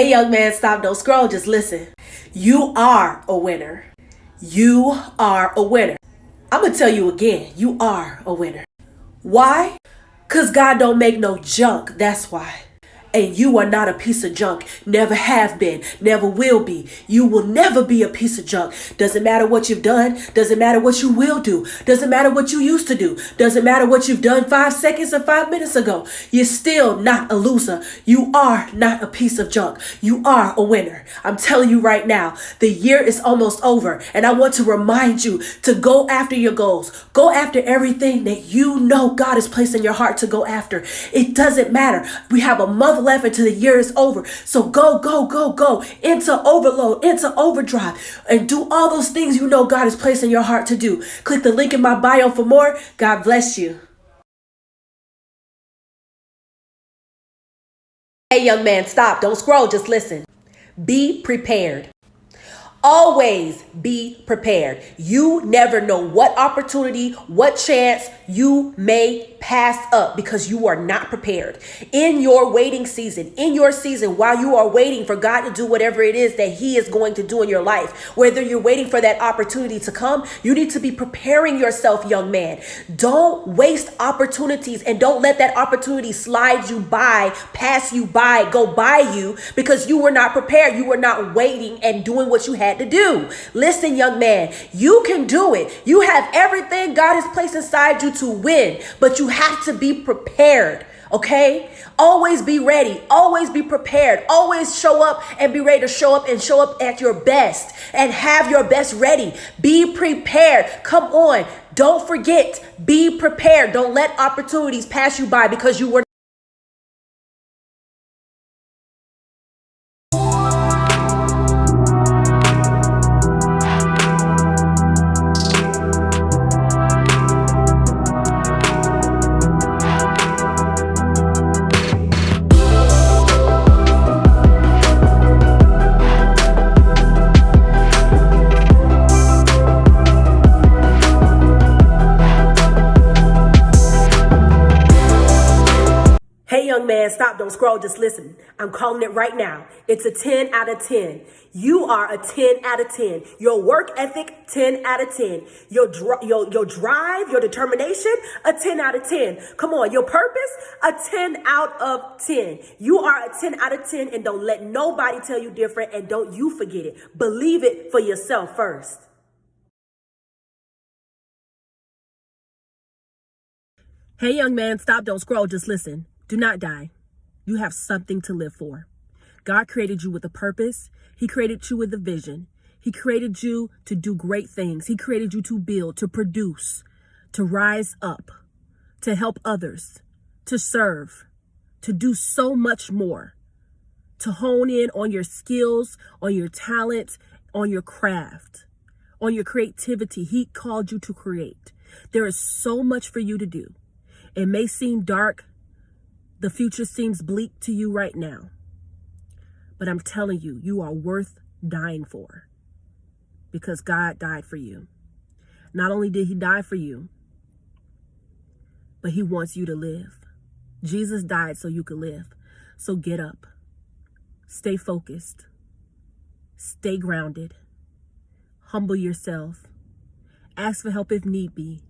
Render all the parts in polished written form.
Hey young man, stop, don't scroll, just listen. You are a winner. You are a winner. I'm gonna tell you again, you are a winner. Why? Cause God don't make no junk, that's why. And you are not a piece of junk. Never have been. Never will be. You will never be a piece of junk. Doesn't matter what you've done. Doesn't matter what you will do. Doesn't matter what you used to do. Doesn't matter what you've done 5 seconds or 5 minutes ago. You're still not a loser. You are not a piece of junk. You are a winner. I'm telling you right now, the year is almost over. And I want to remind you to go after your goals. Go after everything that you know God has placed in your heart to go after. It doesn't matter. We have a month left until the year is over. So go into overload, into overdrive, and do all those things you know God has placed in your heart to do. Click the link in my bio for more. God bless you. Hey young man, stop, don't scroll, just listen. Be prepared. Always be prepared. You never know what opportunity, what chance you may pass up because you are not prepared. In your waiting season, in your season, while you are waiting for God to do whatever it is that He is going to do in your life, whether you're waiting for that opportunity to come, you need to be preparing yourself, young man. Don't waste opportunities and don't let that opportunity slide you by, pass you by, go by you because you were not prepared. You were not waiting and doing what you had to do. Listen, young man, you can do it. You have everything God has placed inside you to win, but you have to be prepared. Okay? Always be ready. Always be prepared. Always show up and be ready to show up and show up at your best and have your best ready. Be prepared. Come on. Don't forget. Be prepared. Don't let opportunities pass you by because you were young man, stop, don't scroll, just listen. I'm calling it right now. It's a 10 out of 10. You are a 10 out of 10. Your work ethic, 10 out of 10. Your drive, your determination, a 10 out of 10. Come on, your purpose, a 10 out of 10. You are a 10 out of 10 and don't let nobody tell you different and don't you forget it. Believe it for yourself first. Hey, young man, stop, don't scroll, just listen. Do not die. You have something to live for. God created you with a purpose. He created you with a vision. He created you to do great things. He created you to build, to produce, to rise up, to help others, to serve, to do so much more, to hone in on your skills, on your talent, on your craft, on your creativity. He called you to create. There is so much for you to do. It may seem dark. The future seems bleak to you right now, but I'm telling you, you are worth dying for because God died for you. Not only did He die for you, but He wants you to live. Jesus died so you could live. So get up, stay focused, stay grounded, humble yourself, ask for help if need be,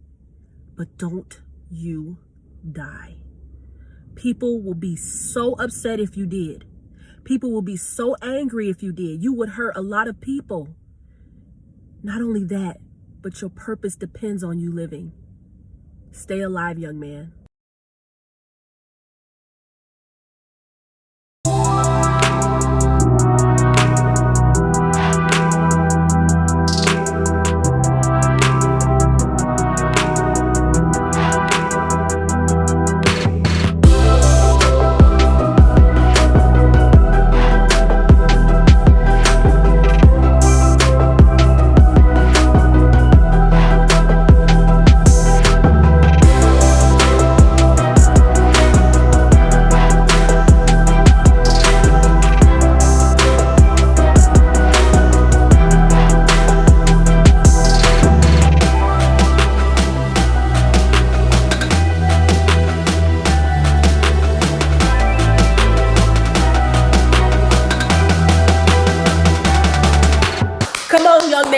but don't you die. People will be so upset if you did. People will be so angry if you did. You would hurt a lot of people. Not only that, but your purpose depends on you living. Stay alive, young man.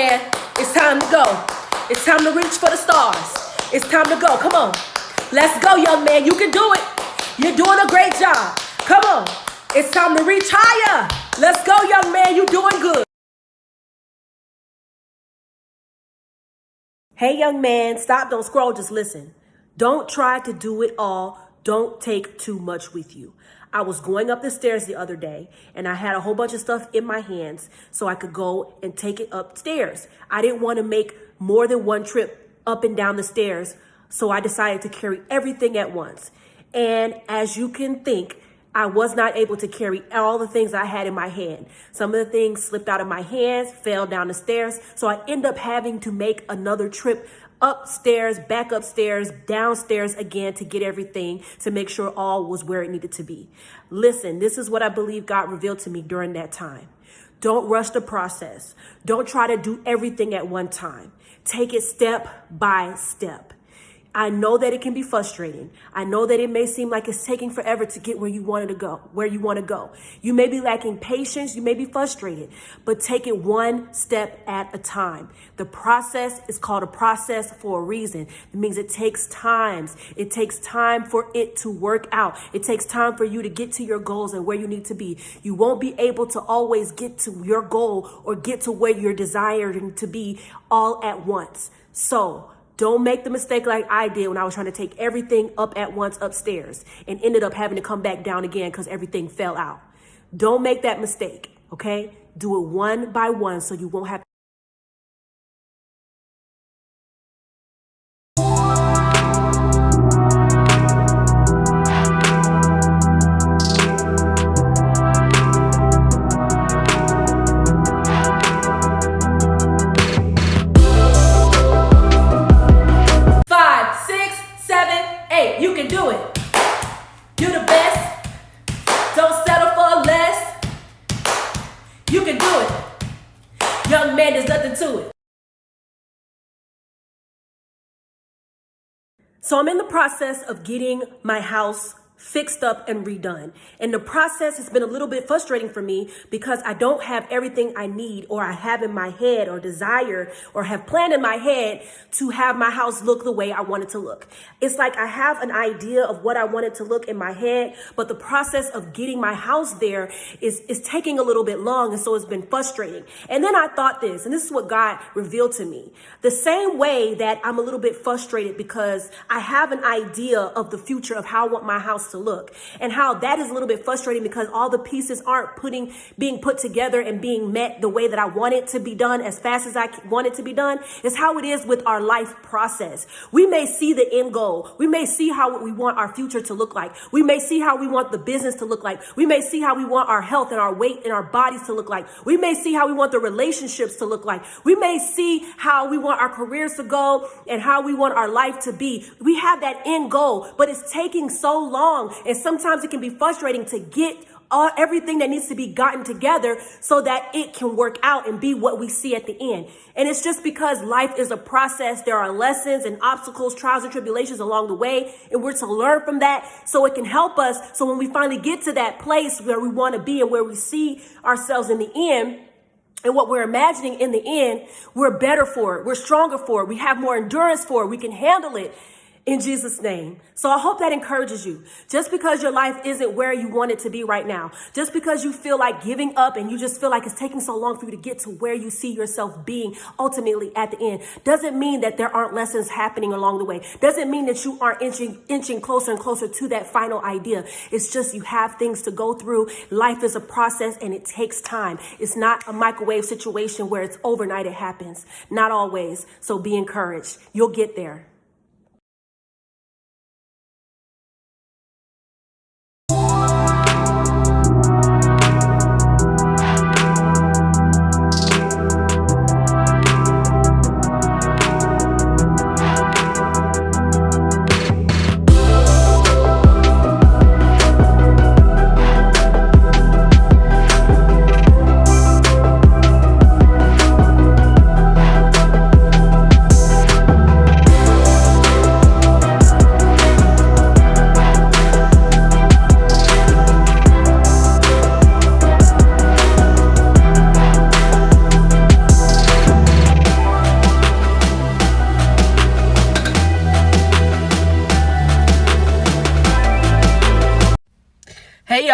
man. It's time to go. It's time to reach for the stars. It's time to go. Come on. Let's go, young man. You can do it. You're doing a great job. Come on. It's time to reach higher. Let's go, young man. You're doing good. Hey, young man, stop, don't scroll, just listen. Don't try to do it all. Don't take too much with you. I was going up the stairs the other day and I had a whole bunch of stuff in my hands so I could go and take it upstairs. I didn't want to make more than one trip up and down the stairs, so I decided to carry everything at once. And as you can think, I was not able to carry all the things I had in my hand. Some of the things slipped out of my hands, fell down the stairs. So I end up having to make another trip upstairs, back upstairs, downstairs again to get everything, to make sure all was where it needed to be. Listen, this is what I believe God revealed to me during that time. Don't rush the process. Don't try to do everything at one time. Take it step by step. I know that it can be frustrating. I know that it may seem like it's taking forever to get where you want to go. You may be lacking patience. You may be frustrated, but take it one step at a time. The process is called a process for a reason. It means it takes time. It takes time for it to work out. It takes time for you to get to your goals and where you need to be. You won't be able to always get to your goal or get to where you're desiring to be all at once. So don't make the mistake like I did when I was trying to take everything up at once upstairs and ended up having to come back down again because everything fell out. Don't make that mistake, okay? Do it one by one so you won't have. You can do it. You're the best. Don't settle for less. You can do it. Young man, there's nothing to it. So I'm in the process of getting my house fixed up and redone. And the process has been a little bit frustrating for me because I don't have everything I need or I have in my head or desire or have planned in my head to have my house look the way I want it to look. It's like I have an idea of what I want it to look in my head, but the process of getting my house there is taking a little bit long, and so it's been frustrating. And then I thought this, and this is what God revealed to me. The same way that I'm a little bit frustrated because I have an idea of the future of how I want my house to look, and how that is a little bit frustrating because all the pieces aren't being put together and being met the way that I want it to be done as fast as I want it to be done. Is how it is with our life process. We may see the end goal. We may see how we want our future to look like. We may see how we want the business to look like. We may see how we want our health and our weight and our bodies to look like. We may see how we want the relationships to look like. We may see how we want our careers to go and how we want our life to be. We have that end goal, but it's taking so long. And sometimes it can be frustrating to get everything that needs to be gotten together so that it can work out and be what we see at the end. And it's just because life is a process. There are lessons and obstacles, trials and tribulations along the way, and we're to learn from that so it can help us. So when we finally get to that place where we want to be and where we see ourselves in the end, and what we're imagining in the end, we're better for it. We're stronger for it. We have more endurance for it. We can handle it. In Jesus' name. So I hope that encourages you. Just because your life isn't where you want it to be right now, just because you feel like giving up and you just feel like it's taking so long for you to get to where you see yourself being ultimately at the end, doesn't mean that there aren't lessons happening along the way. Doesn't mean that you aren't inching closer and closer to that final idea. It's just you have things to go through. Life is a process and it takes time. It's not a microwave situation where it's overnight it happens. Not always. So be encouraged. You'll get there.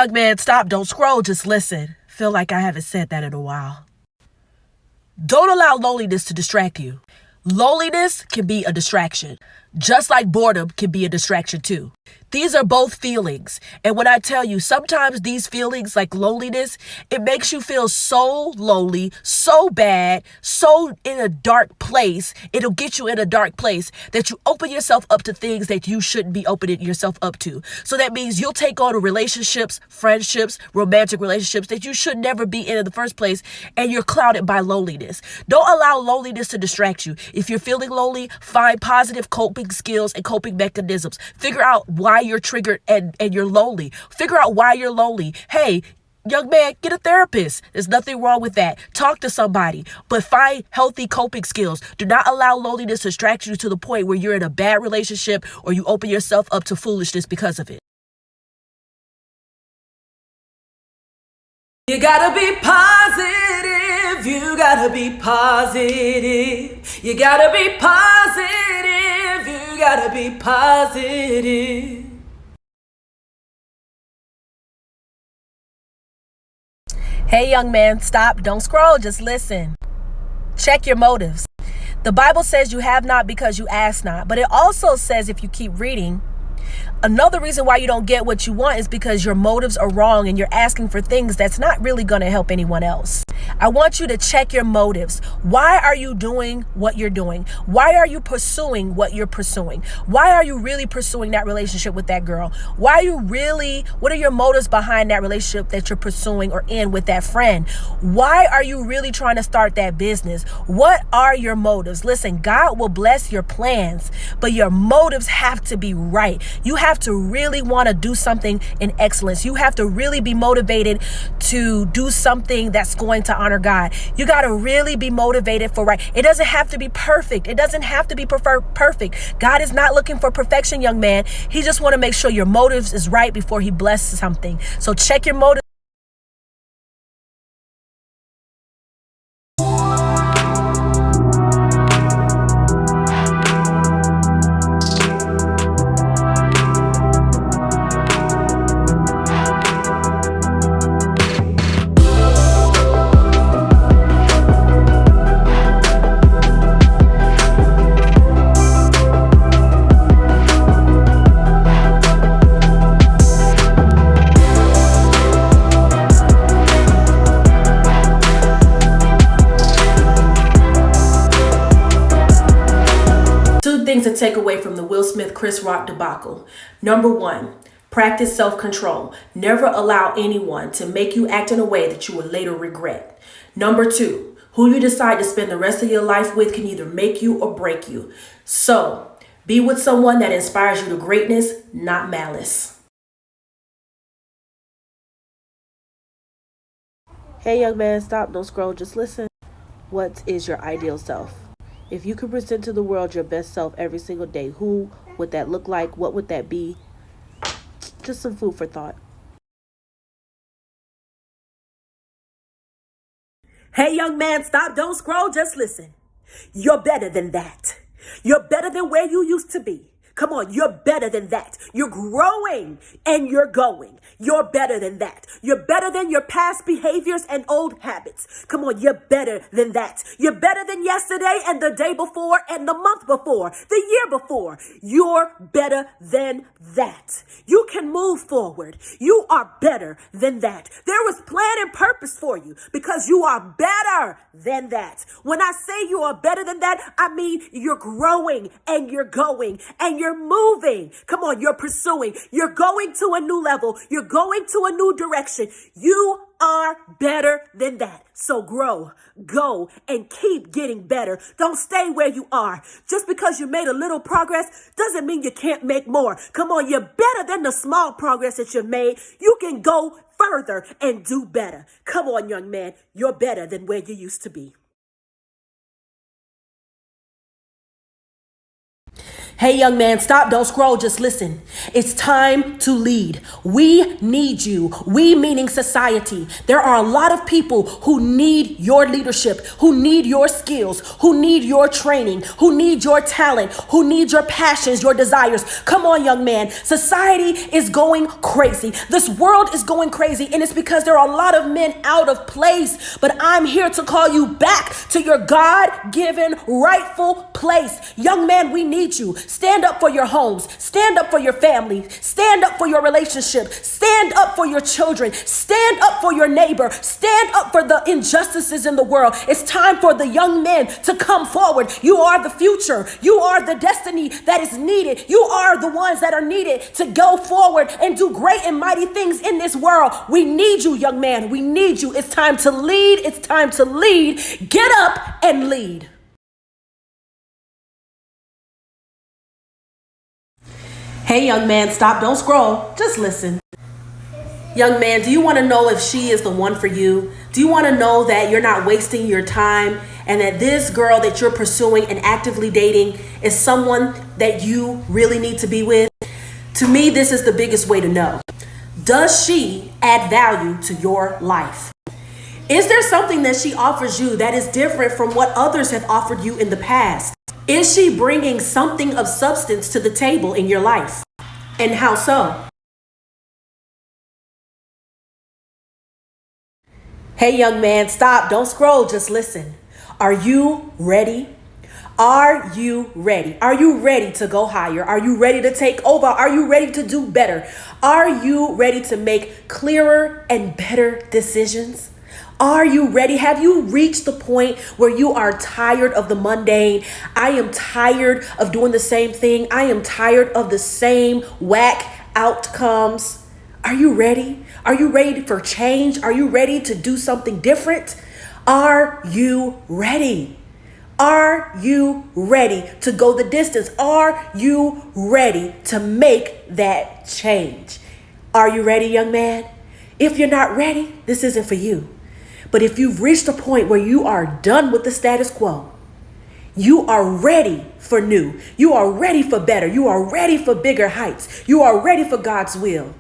young man, stop, don't scroll, just listen. Feel like I haven't said that in a while. Don't allow loneliness to distract you. Loneliness can be a distraction, just like boredom can be a distraction too. These are both feelings. And when I tell you, sometimes these feelings like loneliness, it makes you feel so lonely, so bad, so in a dark place. It'll get you in a dark place that you open yourself up to things that you shouldn't be opening yourself up to. So that means you'll take on relationships, friendships, romantic relationships that you should never be in the first place. And you're clouded by loneliness. Don't allow loneliness to distract you. If you're feeling lonely, find positive coping skills and coping mechanisms. Figure out why you're triggered and you're lonely. Figure out why you're lonely. Hey, young man, get a therapist. There's nothing wrong with that. Talk to somebody, but find healthy coping skills. Do not allow loneliness to distract you to the point where you're in a bad relationship or you open yourself up to foolishness because of it. You gotta be positive, you gotta be positive, you gotta be positive, you gotta be positive. Hey, young man, stop, don't scroll, just listen. Check your motives. The Bible says you have not because you ask not, but it also says if you keep reading, another reason why you don't get what you want is because your motives are wrong and you're asking for things that's not really going to help anyone else. I want you to check your motives. Why are you doing what you're doing? Why are you pursuing what you're pursuing? Why are you really pursuing that relationship with that girl? What are your motives behind that relationship that you're pursuing or in with that friend? Why are you really trying to start that business? What are your motives? Listen, God will bless your plans, but your motives have to be right. You have to really want to do something in excellence. You have to really be motivated to do something that's going to honor God. You got to really be motivated for right. It doesn't have to be perfect. It doesn't have to be perfect. God is not looking for perfection, young man. He just want to make sure your motives is right before he blesses something. So check your motives. Things to take away from the Will Smith Chris Rock debacle. Number one, practice self-control. Never allow anyone to make you act in a way that you will later regret. Number two, who you decide to spend the rest of your life with can either make you or break you. So be with someone that inspires you to greatness, not malice. Hey, young man, stop, don't scroll, just listen. What is your ideal self? If you could present to the world your best self every single day, who would that look like? What would that be? Just some food for thought. Hey, young man, stop, don't scroll, just listen. You're better than that. You're better than where you used to be. Come on, you're better than that. You're growing and you're going. You're better than that. You're better than your past behaviors and old habits. Come on, you're better than that. You're better than yesterday and the day before and the month before, the year before. You're better than that. You can move forward. You are better than that. There was plan and purpose for you because you are better than that. When I say you are better than that, I mean you're growing and you're going and you're moving. Come on, you're pursuing. You're going to a new level. You're going to a new direction. You are better than that. So grow, go, and keep getting better. Don't stay where you are. Just because you made a little progress doesn't mean you can't make more. Come on, you're better than the small progress that you made. You can go further and do better. Come on, young man, you're better than where you used to be. Hey, young man, stop, don't scroll, just listen. It's time to lead. We need you. We meaning society. There are a lot of people who need your leadership, who need your skills, who need your training, who need your talent, who need your passions, your desires. Come on, young man. Society is going crazy. This world is going crazy, and it's because there are a lot of men out of place. But I'm here to call you back to your God-given rightful place. Young man, we need you. Stand up for your homes. Stand up for your family. Stand up for your relationship. Stand up for your children. Stand up for your neighbor. Stand up for the injustices in the world. It's time for the young men to come forward. You are the future. You are the destiny that is needed. You are the ones that are needed to go forward and do great and mighty things in this world. We need you, young man. We need you. It's time to lead. It's time to lead. Get up and lead. Hey, young man, stop, don't scroll, just listen. Young man, do you want to know if she is the one for you? Do you want to know that you're not wasting your time and that this girl that you're pursuing and actively dating is someone that you really need to be with? To me, this is the biggest way to know. Does she add value to your life? Is there something that she offers you that is different from what others have offered you in the past? Is she bringing something of substance to the table in your life? And how so? Hey, young man, stop, don't scroll, just listen. Are you ready? Are you ready? Are you ready to go higher? Are you ready to take over? Are you ready to do better? Are you ready to make clearer and better decisions? Are you ready? Have you reached the point where you are tired of the mundane? I am tired of doing the same thing. I am tired of the same whack outcomes. Are you ready? Are you ready for change? Are you ready to do something different? Are you ready? Are you ready to go the distance? Are you ready to make that change? Are you ready, young man? If you're not ready, this isn't for you. But if you've reached a point where you are done with the status quo, you are ready for new. You are ready for better. You are ready for bigger heights. You are ready for God's will.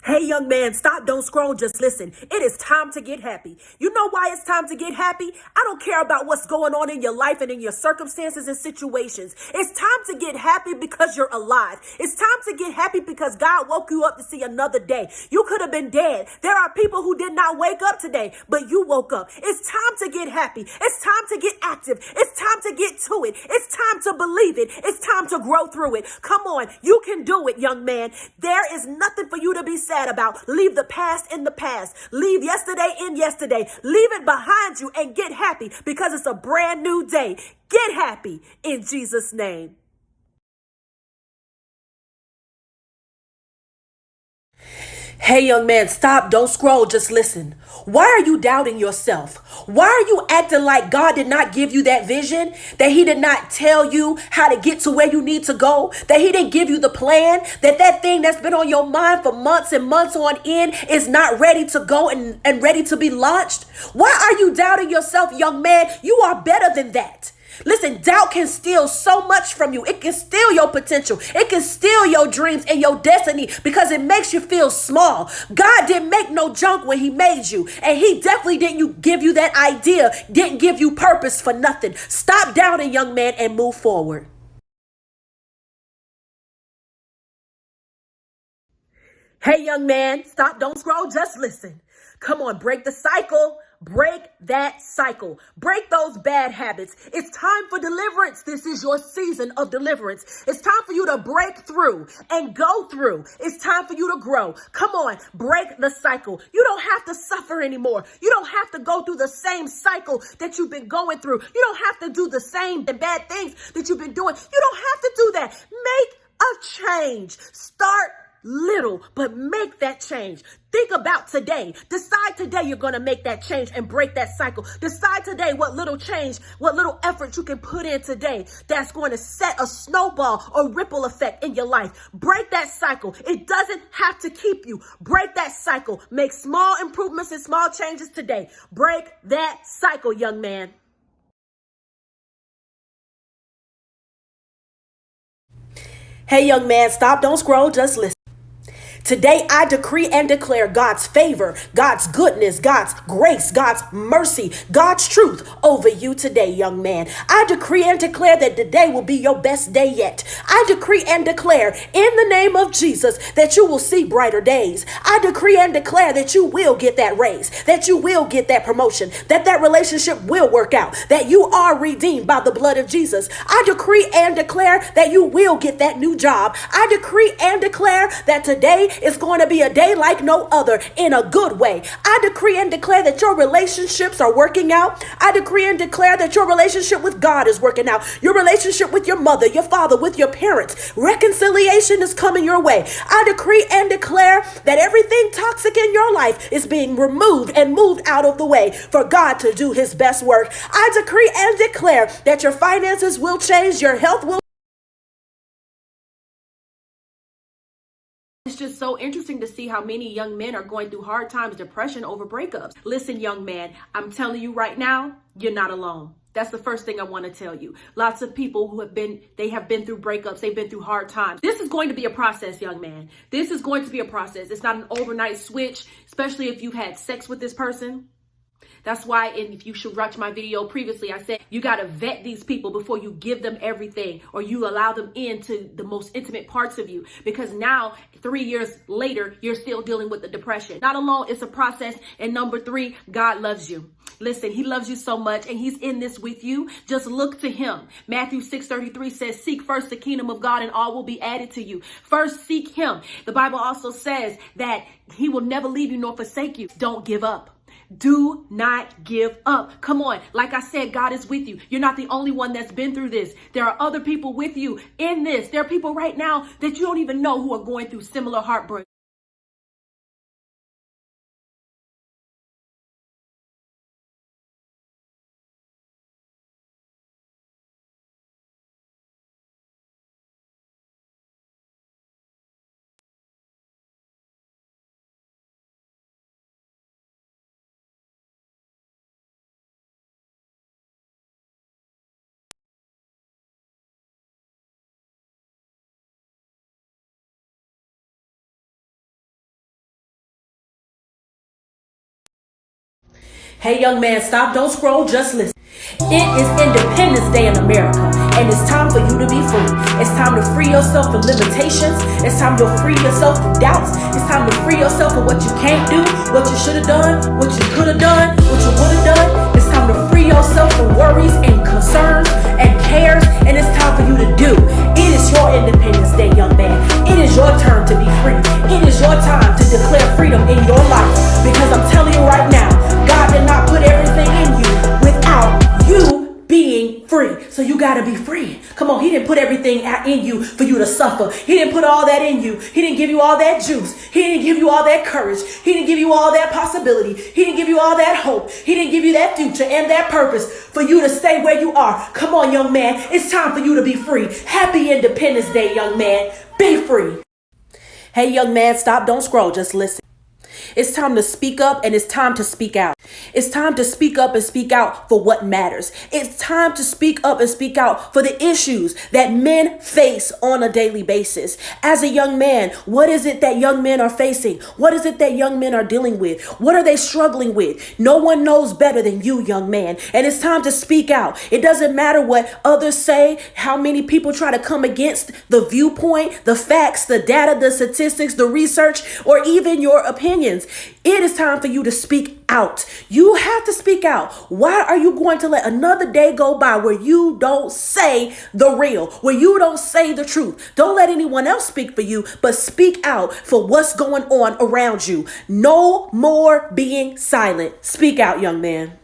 Hey, young man, stop, don't scroll, just listen. It is time to get happy. You know why it's time to get happy? I don't care about what's going on in your life and in your circumstances and situations. It's time to get happy because you're alive. It's time to get happy because God woke you up to see another day. You could have been dead. There are people who did not wake up today, but you woke up. It's time to get happy. It's time to get active. It's time to get to it. It's time to believe it. It's time to grow through it. Come on, you can do it, young man. There is nothing for you to be sad about. Leave the past in the past. Leave yesterday in yesterday. Leave it behind you and get happy because it's a brand new day. Get happy in Jesus' name. Hey, young man, stop, don't scroll, just listen. Why are you doubting yourself? Why are you acting like God did not give you that vision? That he did not tell you how to get to where you need to go? That he didn't give you the plan? That thing that's been on your mind for months and months on end is not ready to go and ready to be launched? Why are you doubting yourself, young man? You are better than that. Listen, doubt can steal so much from you. It can steal your potential. It can steal your dreams and your destiny because it makes you feel small. God didn't make no junk when he made you. And he definitely didn't give you that idea, didn't give you purpose for nothing. Stop doubting, young man, and move forward. Hey, young man, stop, don't scroll, just listen. Come on, break the cycle. Break that cycle. Break those bad habits. It's time for deliverance. This is your season of deliverance. It's time for you to break through and go through. It's time for you to grow. Come on, break the cycle. You don't have to suffer anymore. You don't have to go through the same cycle that you've been going through. You don't have to do the same bad things that you've been doing. You don't have to do that. Make a change. Start little, but make that change. Think about today. Decide today you're going to make that change and break that cycle. Decide today what little change, what little effort you can put in today that's going to set a snowball or ripple effect in your life. Break that cycle. It doesn't have to keep you. Break that cycle. Make small improvements and small changes today. Break that cycle, young man. Hey, young man, stop, don't scroll, just listen. Today, I decree and declare God's favor, God's goodness, God's grace, God's mercy, God's truth over you today, young man. I decree and declare that today will be your best day yet. I decree and declare in the name of Jesus that you will see brighter days. I decree and declare that you will get that raise, that you will get that promotion, that that relationship will work out, that you are redeemed by the blood of Jesus. I decree and declare that you will get that new job. I decree and declare that today is going to be a day like no other in a good way. I decree and declare that your relationships are working out. I decree and declare that your relationship with God is working out. Your relationship with your mother, your father, with your parents. Reconciliation is coming your way. I decree and declare that everything toxic in your life is being removed and moved out of the way for God to do his best work. I decree and declare that your finances will change, your health will. It's just so interesting to see how many young men are going through hard times, depression over breakups. Listen, young man, I'm telling you right now, you're not alone. That's the first thing I want to tell you. Lots of people who have been through breakups. They've been through hard times. This is going to be a process, young man. This is going to be a process. It's not an overnight switch, especially if you've had sex with this person. That's why, and if you should watch my video previously, I said you got to vet these people before you give them everything or you allow them into the most intimate parts of you. Because now, 3 years later, you're still dealing with the depression. Not alone, it's a process. And number 3, God loves you. Listen, he loves you so much and he's in this with you. Just look to him. Matthew 6:33 says, seek first the kingdom of God and all will be added to you. First, seek him. The Bible also says that he will never leave you nor forsake you. Don't give up. Do not give up. Come on. Like I said, God is with you. You're not the only one that's been through this. There are other people with you in this. There are people right now that you don't even know who are going through similar heartbreak. Hey, young man, stop, don't scroll, just listen. It is Independence Day in America, and it's time for you to be free. It's time to free yourself from limitations. It's time to free yourself from doubts. It's time to free yourself from what you can't do, what you should have done, what you could have done, what you would have done. It's time to free yourself from worries and concerns and cares, and it's time for you to do. It is your Independence Day, young man. It is your turn to be free. It is your time to declare freedom in your life, because I'm telling you right now, God did not put everything in you without you being free. So you got to be free. Come on. He didn't put everything in you for you to suffer. He didn't put all that in you. He didn't give you all that juice. He didn't give you all that courage. He didn't give you all that possibility. He didn't give you all that hope. He didn't give you that future and that purpose for you to stay where you are. Come on, young man. It's time for you to be free. Happy Independence Day, young man. Be free. Hey, young man, stop, don't scroll, just listen. It's time to speak up and it's time to speak out. It's time to speak up and speak out for what matters. It's time to speak up and speak out for the issues that men face on a daily basis. As a young man, what is it that young men are facing? What is it that young men are dealing with? What are they struggling with? No one knows better than you, young man. And it's time to speak out. It doesn't matter what others say, how many people try to come against the viewpoint, the facts, the data, the statistics, the research, or even your opinions. It is time for you to speak out. You have to speak out. Why are you going to let another day go by where you don't say the real, where you don't say the truth? Don't let anyone else speak for you, but speak out for what's going on around you. No more being silent. Speak out, young man.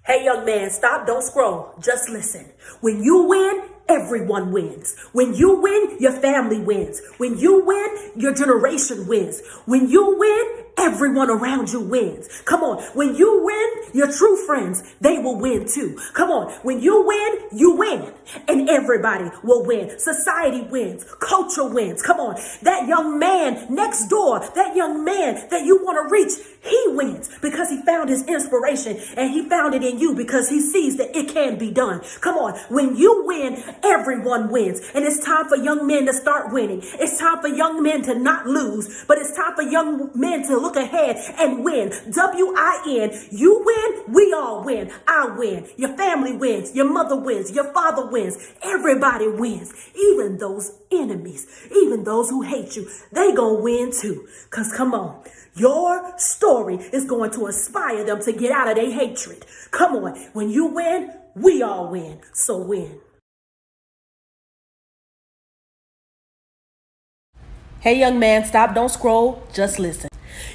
Hey, young man, stop, don't scroll. Just listen. When you win, everyone wins. When you win, your family wins. When you win, your generation wins. When you win, everyone around you wins. Come on. When you win, your true friends, they will win too. Come on. When you win, you win. And everybody will win. Society wins. Culture wins. Come on. That young man next door, that young man that you want to reach, he wins because he found his inspiration and he found it in you because he sees that it can be done. Come on. When you win, everyone wins. And it's time for young men to start winning. It's time for young men to not lose, but it's time for young men to look ahead and win. W-I-N. You win, we all win. I win. Your family wins. Your mother wins. Your father wins. Everybody wins. Even those enemies, even those who hate you, they gonna win too. Cause come on, your story is going to inspire them to get out of their hatred. Come on, when you win, we all win. So win. Hey, young man, stop, don't scroll, just listen.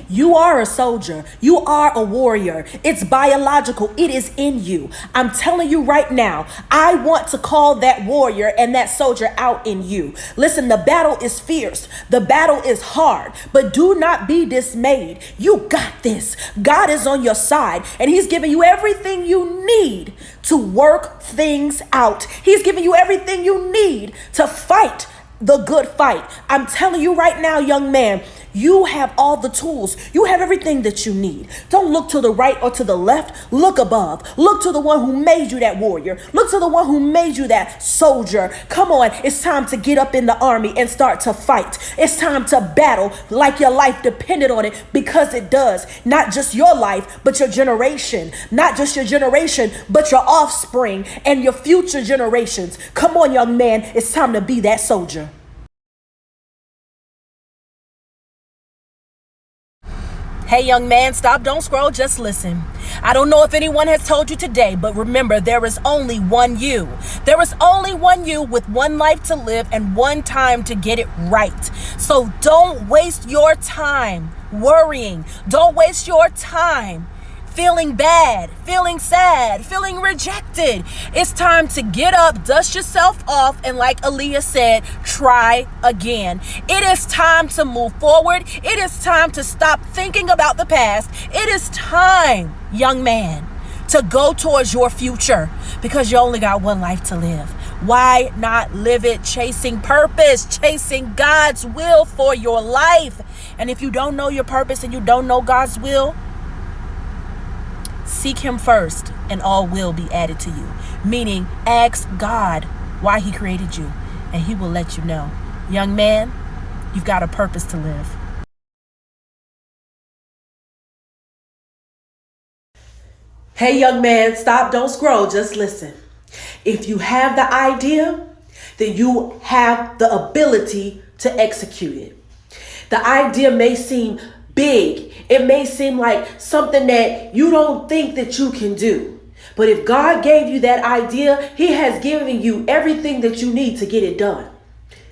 You are a soldier. You are a warrior. It's biological. It is in you. I'm telling you right now, I want to call that warrior and that soldier out in you. Listen, the battle is fierce. The battle is hard, but do not be dismayed. You got this. God is on your side, and he's giving you everything you need to work things out. He's giving you everything you need to fight the good fight. I'm telling you right now, young man, you have all the tools. You have everything that you need. Don't look to the right or to the left. Look above. Look to the one who made you that warrior. Look to the one who made you that soldier. Come on, it's time to get up in the army and start to fight. It's time to battle like your life depended on it, because it does. Not just your life, but your generation. Not just your generation, but your offspring and your future generations. Come on, young man, it's time to be that soldier. Hey, young man, stop, don't scroll, just listen. I don't know if anyone has told you today, but remember, there is only one you. There is only one you with one life to live and one time to get it right. So don't waste your time worrying. Don't waste your time feeling bad, feeling sad, feeling rejected. It's time to get up, dust yourself off, and like Aaliyah said, try again. It is time to move forward. It is time to stop thinking about the past. It is time, young man, to go towards your future, because you only got one life to live. Why not live it chasing purpose, chasing God's will for your life? And if you don't know your purpose and you don't know God's will, seek him first and all will be added to you. Meaning, ask God why he created you and he will let you know. Young man, you've got a purpose to live. Hey, young man, stop, don't scroll, just listen. If you have the idea, then you have the ability to execute it. The idea may seem big. It may seem like something that you don't think that you can do. But if God gave you that idea, he has given you everything that you need to get it done.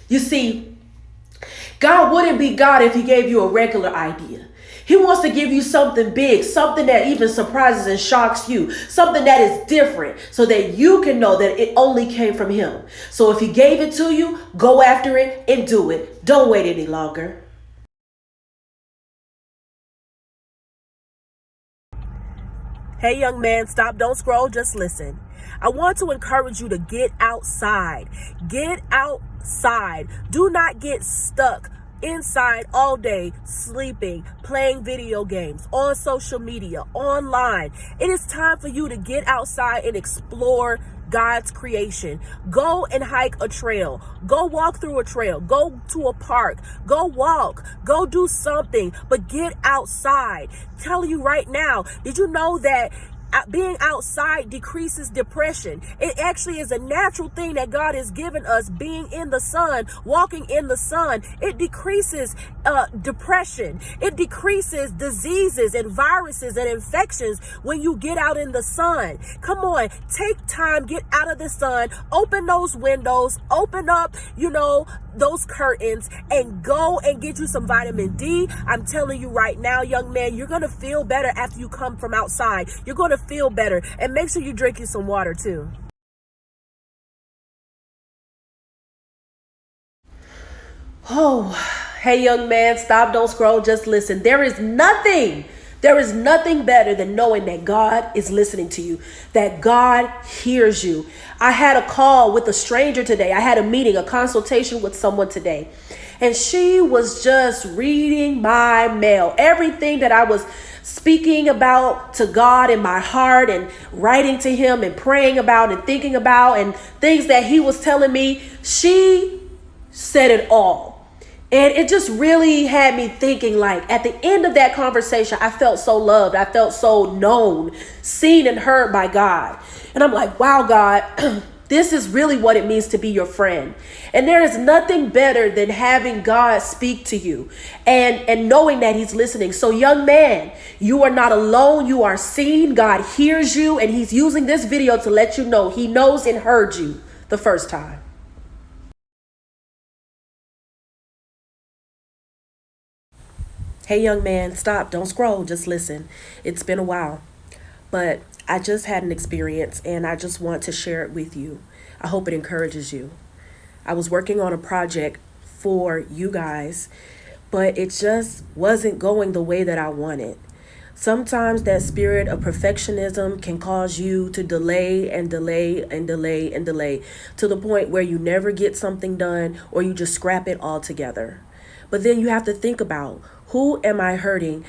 You see, God wouldn't be God if he gave you a regular idea. He wants to give you something big, something that even surprises and shocks you, something that is different, so that you can know that it only came from him. So if he gave it to you, go after it and do it. Don't wait any longer. Hey, young man, stop, don't scroll, just listen. I want to encourage you to get outside. Get outside. Do not get stuck inside all day, sleeping, playing video games, on social media, online. It is time for you to get outside and explore God's creation. Go and hike a trail. Go walk through a trail. Go to a park. Go walk. Go do something. But get outside. Telling you right now, did you know that being outside decreases depression? It actually is a natural thing that God has given us. Being in the sun, walking in the sun, it decreases depression. It decreases diseases and viruses and infections when you get out in the sun. Come on, take time, get out of the sun, open those windows, open up, those curtains, and go and get you some vitamin D. I'm telling you right now, young man, you're going to feel better after you come from outside. You're going to feel better. And make sure you drink you some water too. Oh, hey, young man, stop, don't scroll, just listen. There is nothing better than knowing that God is listening to you, that God hears you. I had a call with a stranger today. I had a meeting, a consultation with someone today, and she was just reading my mail. Everything that I was speaking about to God in my heart and writing to Him and praying about and thinking about and things that He was telling me, she said it all. And it just really had me thinking, like, at the end of that conversation, I felt so loved. I felt so known, seen and heard by God. And I'm like, wow, God, this is really what it means to be your friend. And there is nothing better than having God speak to you and knowing that He's listening. So, young man, you are not alone. You are seen. God hears you. And He's using this video to let you know He knows and heard you the first time. Hey, young man, stop, don't scroll, just listen. It's been a while, but I just had an experience and I just want to share it with you. I hope it encourages you. I was working on a project for you guys, but it just wasn't going the way that I wanted. Sometimes that spirit of perfectionism can cause you to delay and delay and delay and delay to the point where you never get something done or you just scrap it altogether. But then you have to think about, who am I hurting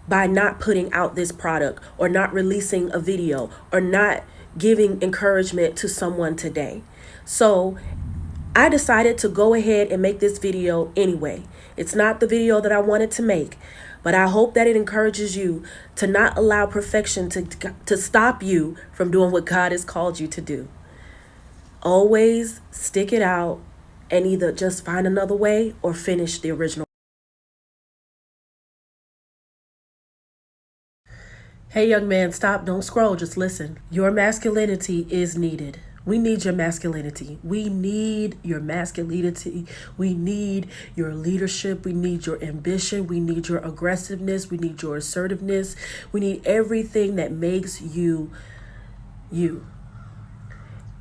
by not putting out this product or not releasing a video or not giving encouragement to someone today? So I decided to go ahead and make this video anyway. It's not the video that I wanted to make, but I hope that it encourages you to not allow perfection to stop you from doing what God has called you to do. Always stick it out and either just find another way or finish the original. Hey, young man, stop, don't scroll, just listen. Your masculinity is needed. We need your masculinity. We need your masculinity. We need your leadership. We need your ambition. We need your aggressiveness. We need your assertiveness. We need everything that makes you, you.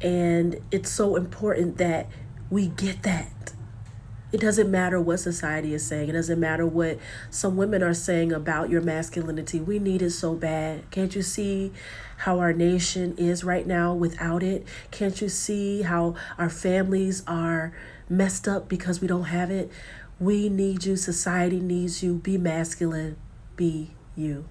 And it's so important that we get that. It doesn't matter what society is saying. It doesn't matter what some women are saying about your masculinity. We need it so bad. Can't you see how our nation is right now without it? Can't you see how our families are messed up because we don't have it? We need you. Society needs you. Be masculine. Be you.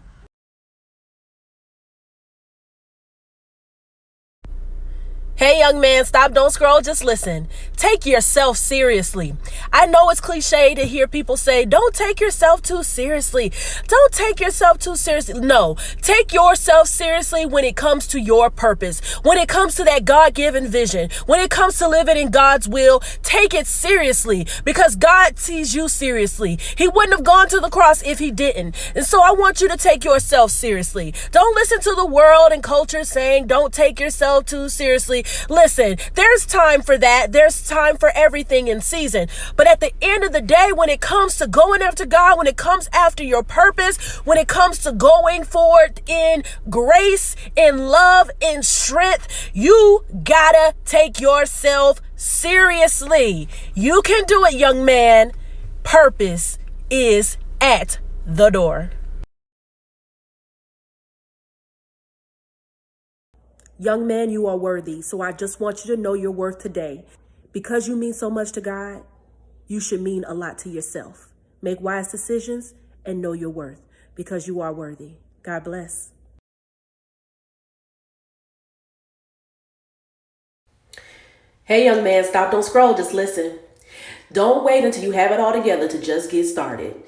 Hey, young man, stop, don't scroll, just listen. Take yourself seriously. I know it's cliche to hear people say, don't take yourself too seriously. Don't take yourself too seriously. No, take yourself seriously when it comes to your purpose, when it comes to that God-given vision, when it comes to living in God's will. Take it seriously because God sees you seriously. He wouldn't have gone to the cross if He didn't. And so I want you to take yourself seriously. Don't listen to the world and culture saying, don't take yourself too seriously. Listen, there's time for that. There's time for everything in season. But at the end of the day, when it comes to going after God, when it comes after your purpose, when it comes to going forward in grace, in love, in strength, you gotta take yourself seriously. You can do it, young man. Purpose is at the door. Young man, you are worthy. So I just want you to know your worth today. Because you mean so much to God, you should mean a lot to yourself. Make wise decisions and know your worth because you are worthy. God bless. Hey, young man, stop, don't scroll, just listen. Don't wait until you have it all together to just get started.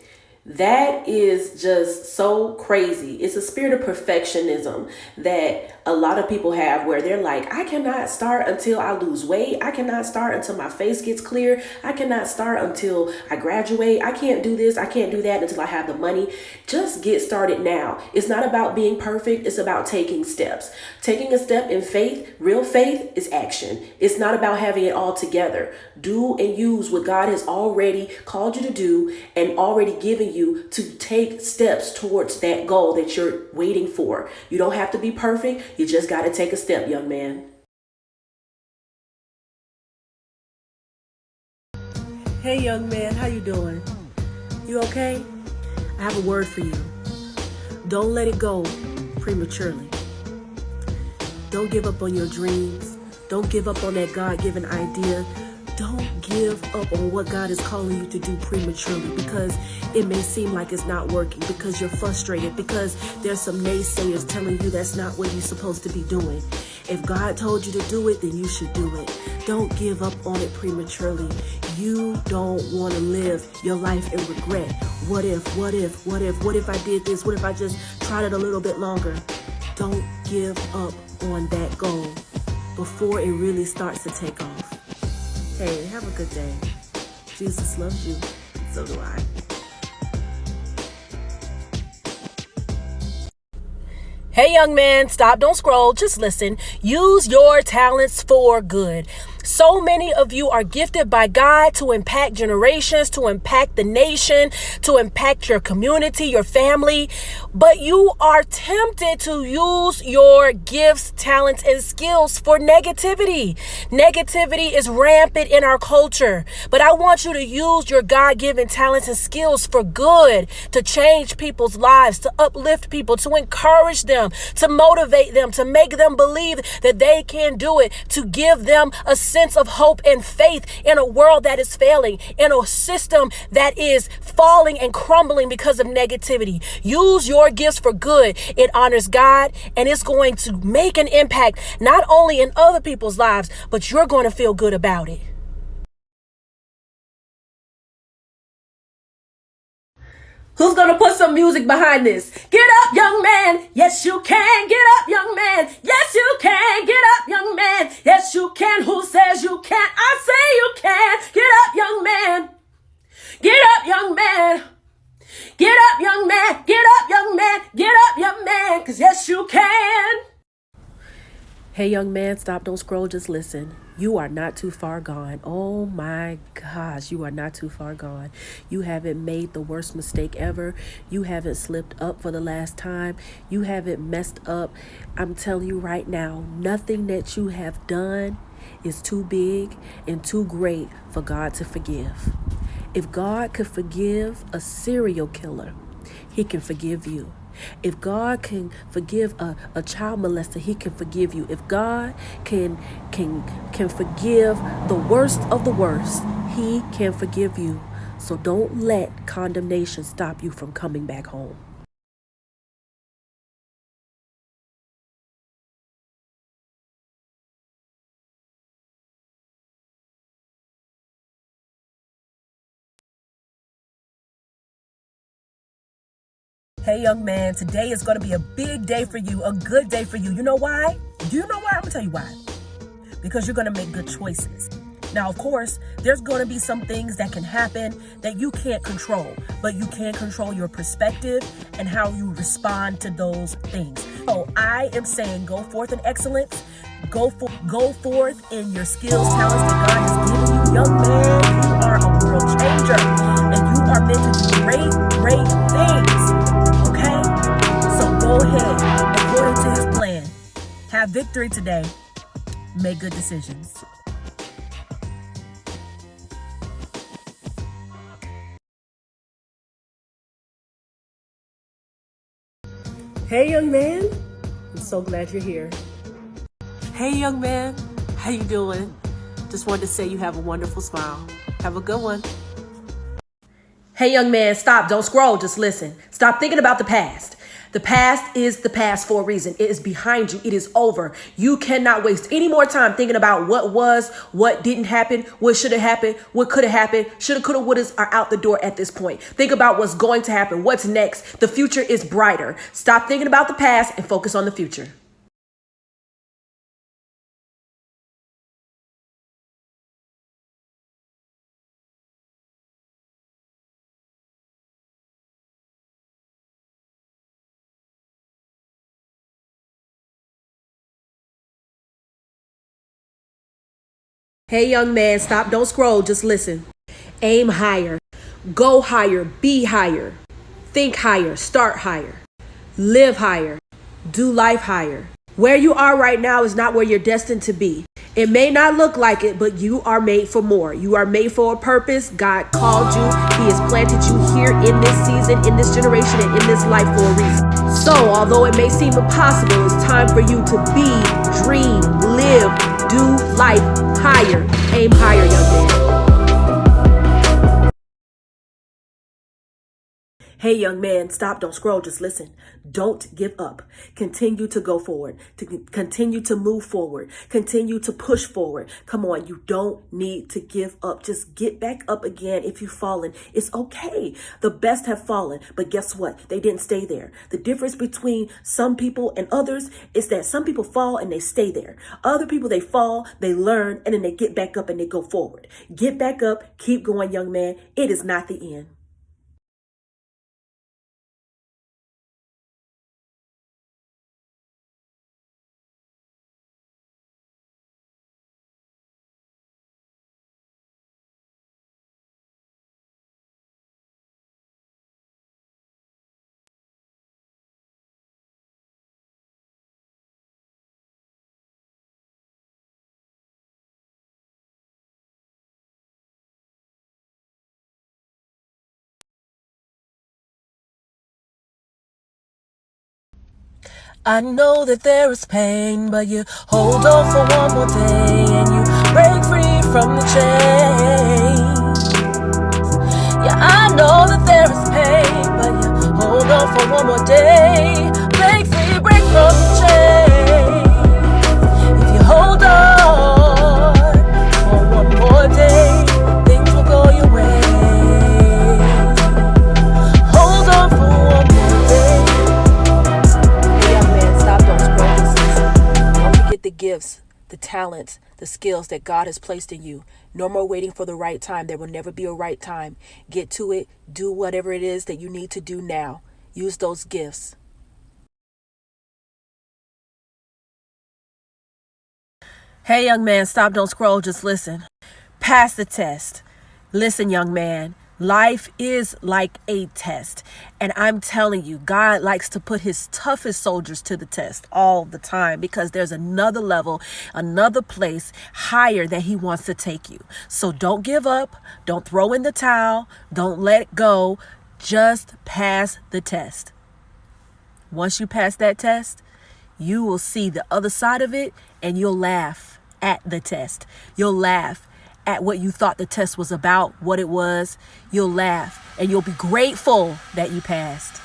That is just so crazy. It's a spirit of perfectionism that a lot of people have where they're like, I cannot start until I lose weight. I cannot start until my face gets clear. I cannot start until I graduate. I can't do this. I can't do that until I have the money. Just get started now. It's not about being perfect. It's about taking steps. Taking a step in faith, real faith, is action. It's not about having it all together. Do and use what God has already called you to do and already given you to take steps towards that goal that you're waiting for. You don't have to be perfect. You just got to take a step, young man. Hey young man, how you doing? You okay? I have a word for you. Don't let it go prematurely. Don't give up on your dreams. Don't give up on that God-given idea. Don't give up on what God is calling you to do prematurely, because it may seem like it's not working, because you're frustrated, because there's some naysayers telling you that's not what you're supposed to be doing. If God told you to do it, then you should do it. Don't give up on it prematurely. You don't want to live your life in regret. What if I did this? What if I just tried it a little bit longer? Don't give up on that goal before it really starts to take off. Hey, have a good day. Jesus loves you. So do I. Hey, young man, stop, don't scroll, just listen. Use your talents for good. So many of you are gifted by God to impact generations, to impact the nation, to impact your community, your family. But you are tempted to use your gifts, talents, and skills for negativity. Negativity is rampant in our culture. But I want you to use your God-given talents and skills for good, to change people's lives, to uplift people, to encourage them, to motivate them, to make them believe that they can do it, to give them a sense of hope and faith in a world that is failing, in a system that is falling and crumbling because of negativity. Use your gifts for good. It honors God, and it's going to make an impact not only in other people's lives, but you're going to feel good about it. Who's gonna put some music behind this? Get up, young man. Yes, you can. Get up, young man. Yes, you can. Get up, young man. Yes, you can. Who says you can't? I say you can. Get up, young man. Get up, young man. Get up, young man. Get up, young man. Get up, young man. 'Cause yes, you can. Hey, young man, stop, don't scroll, just listen. You are not too far gone. Oh my gosh, you are not too far gone. You haven't made the worst mistake ever. You haven't slipped up for the last time. You haven't messed up. I'm telling you right now, nothing that you have done is too big and too great for God to forgive. If God could forgive a serial killer, he can forgive you. If God can forgive a child molester, he can forgive you. If God can forgive the worst of the worst, he can forgive you. So don't let condemnation stop you from coming back home. Hey, young man, today is going to be a big day for you, a good day for you. You know why? Do you know why? I'm going to tell you why. Because you're going to make good choices. Now, of course, there's going to be some things that can happen that you can't control, but you can control your perspective and how you respond to those things. So I am saying go forth in excellence. Go forth in your skills, talents that God has given you. Young man, you are a world changer, and you are meant to do great things. Okay? So go ahead, according to his plan. Have victory today. Make good decisions. Hey, young man. I'm so glad you're here. Hey, young man. How you doing? Just wanted to say you have a wonderful smile. Have a good one. Hey, young man, stop. Don't scroll. Just listen. Stop thinking about the past. The past is the past for a reason. It is behind you. It is over. You cannot waste any more time thinking about what was, what didn't happen, what should have happened, what could have happened. Shoulda, coulda, wouldas are out the door at this point. Think about what's going to happen, what's next. The future is brighter. Stop thinking about the past and focus on the future. Hey, young man, stop, don't scroll, just listen. Aim higher, go higher, be higher, think higher, start higher, live higher, do life higher, Where you are right now is not where you're destined to be. It may not look like it, but you are made for more. You are made for a purpose. God called you. He has planted you here in this season, in this generation, and in this life for a reason. So, although it may seem impossible, it's time for you to be, dream, live, do life higher. Aim higher, young man. Hey, young man, stop, don't scroll, just listen. Don't give up. Continue to go forward, continue to move forward, continue to push forward. Come on, you don't need to give up. Just get back up again if you've fallen. It's okay. The best have fallen, but guess what? They didn't stay there. The difference between some people and others is that some people fall and they stay there. Other people, they fall, they learn, and then they get back up and they go forward. Get back up, keep going, young man. It is not the end. I know that there is pain, but you hold on for one more day and you break free from the chains. Yeah, I know that there is pain, but you hold on for one more day. Break free, break from the chains. If you hold on for one more day, things will go your way. Hold on for one more day. The gifts, the talents, the skills that God has placed in you. No more waiting for the right time. There will never be a right time. Get to it. Do whatever it is that you need to do now. Use those gifts. Hey, young man, stop, don't scroll, just listen. Pass the test. Listen, young man. Life is like a test. And I'm telling you, God likes to put his toughest soldiers to the test all the time because there's another level, another place higher that he wants to take you. So don't give up. Don't throw in the towel. Don't let it go. Just pass the test. Once you pass that test, you will see the other side of it and you'll laugh at the test. You'll laugh at what you thought the test was about, what it was. You'll laugh and you'll be grateful that you passed.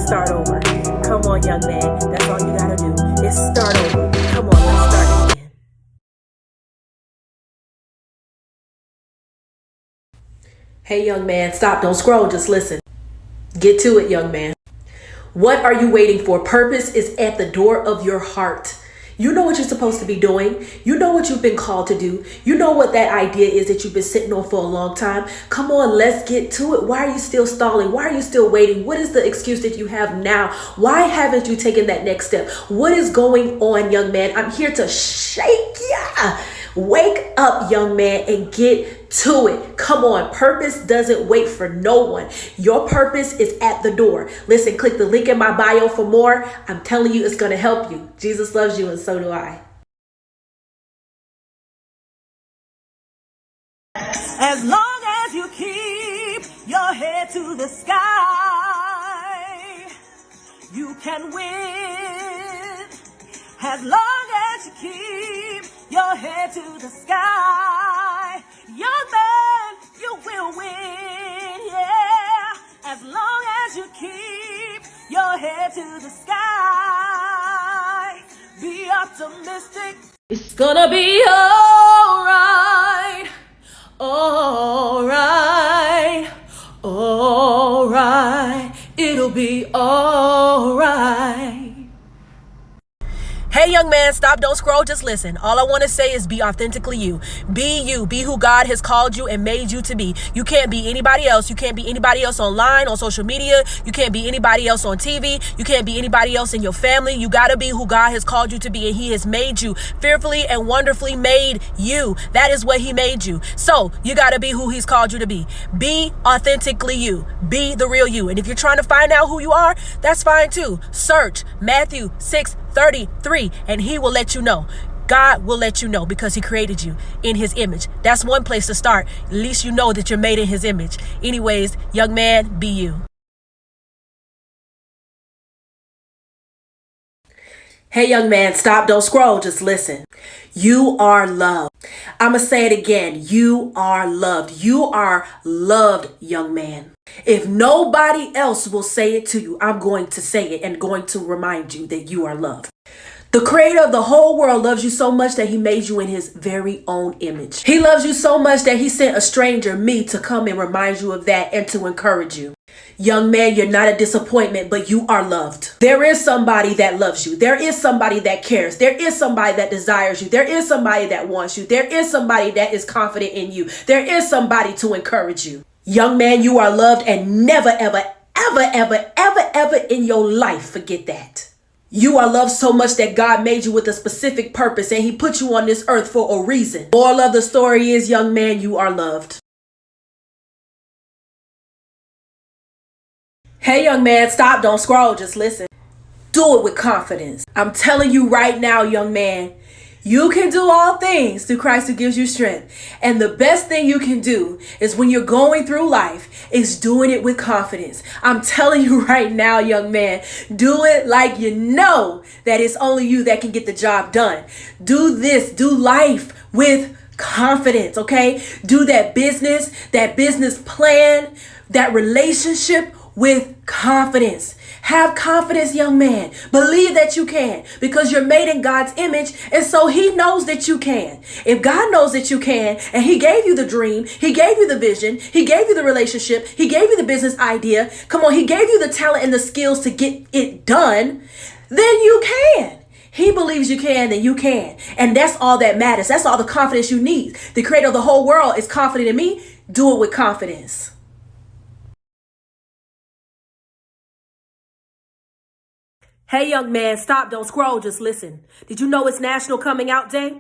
Start over. Come on, young man. That's all you gotta do is start over. Come on, let's start again. Hey, young man, stop, don't scroll, just listen. Get to it, young man. What are you waiting for? Purpose is at the door of your heart. You know what you're supposed to be doing. You know what you've been called to do. You know what that idea is that you've been sitting on for a long time. Come on, let's get to it. Why are you still stalling? Why are you still waiting? What is the excuse that you have now? Why haven't you taken that next step? What is going on, young man? I'm here to shake ya. Wake up, young man, and get to it. Come on. Purpose doesn't wait for no one. Your purpose is at the door. Listen, click the link in my bio for more. I'm telling you, it's going to help you. Jesus loves you, and so do I. As long as you keep your head to the sky, you can win. As long as you keep your head to the sky, young man, you will win, yeah. As long as you keep your head to the sky, be optimistic. It's gonna be alright, alright, alright. It'll be alright. Hey, young man, stop, don't scroll, just listen. All I want to say is be authentically you. Be you. Be who God has called you and made you to be. You can't be anybody else. You can't be anybody else online, on social media. You can't be anybody else on TV. You can't be anybody else in your family. You got to be who God has called you to be, and he has made you. Fearfully and wonderfully made you. That is what he made you. So you got to be who he's called you to be. Be authentically you. Be the real you. And if you're trying to find out who you are, that's fine too. Search Matthew 6:33, and he will let you know. God will let you know because he created you in his image. That's one place to start. At least you know that you're made in his image. Anyways, young man, be you. Hey, young man, stop, don't scroll, just listen. You are loved. I'm going to say it again. You are loved. You are loved, young man. If nobody else will say it to you, I'm going to say it and going to remind you that you are loved. The creator of the whole world loves you so much that he made you in his very own image. He loves you so much that he sent a stranger, me, to come and remind you of that and to encourage you. Young man, you're not a disappointment, but you are loved. There is somebody that loves you. There is somebody that cares. There is somebody that desires you. There is somebody that wants you. There is somebody that is confident in you. There is somebody to encourage you. Young man, you are loved, and never, ever, ever, ever, ever, ever in your life forget that. You are loved so much that God made you with a specific purpose, and he put you on this earth for a reason. Moral of the story is, young man, you are loved. Hey, young man, stop, don't scroll, just listen. Do it with confidence. I'm telling you right now, young man, you can do all things through Christ who gives you strength. And the best thing you can do is when you're going through life is doing it with confidence. I'm telling you right now, young man, do it like you know that it's only you that can get the job done. Do this, do life with confidence, okay? Do that business plan, that relationship with confidence. Have confidence, young man. Believe that you can because you're made in God's image, and so he knows that you can. If God knows that you can, and he gave you the dream, he gave you the vision, he gave you the relationship, he gave you the business idea, come on, he gave you the talent and the skills to get it done, then you can. He believes you can, then you can. And that's all that matters. That's all the confidence you need. The creator of the whole world is confident in me. Do it with confidence. Hey, young man, stop, don't scroll, just listen. Did you know it's National Coming Out Day?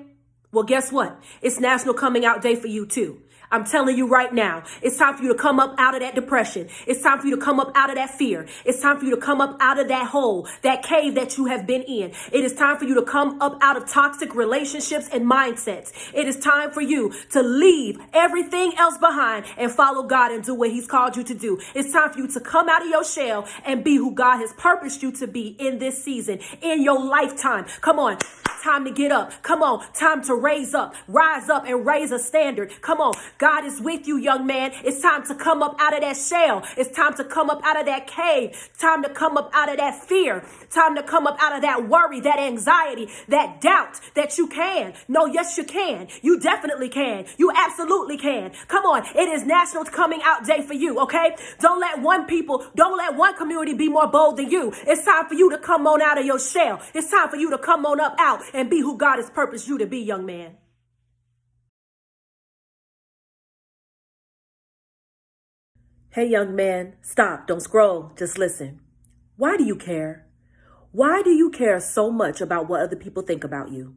Well, guess what? It's National Coming Out Day for you too. I'm telling you right now, it's time for you to come up out of that depression. It's time for you to come up out of that fear. It's time for you to come up out of that hole, that cave that you have been in. It is time for you to come up out of toxic relationships and mindsets. It is time for you to leave everything else behind and follow God and do what he's called you to do. It's time for you to come out of your shell and be who God has purposed you to be in this season, in your lifetime. Come on. Time to get up. Come on. Time to rise up and raise a standard. Come on. God is with you, young man. It's time to come up out of that shell. It's time to come up out of that cave. Time to come up out of that fear. Time to come up out of that worry, that anxiety, that doubt that you can. No, yes, you can. You definitely can. You absolutely can. Come on. It is National Coming Out Day for you, okay? Don't let one community be more bold than you. It's time for you to come on out of your shell. It's time for you to come on up out and be who God has purposed you to be, young man. Hey, young man, stop. Don't scroll. Just listen. Why do you care? Why do you care so much about what other people think about you?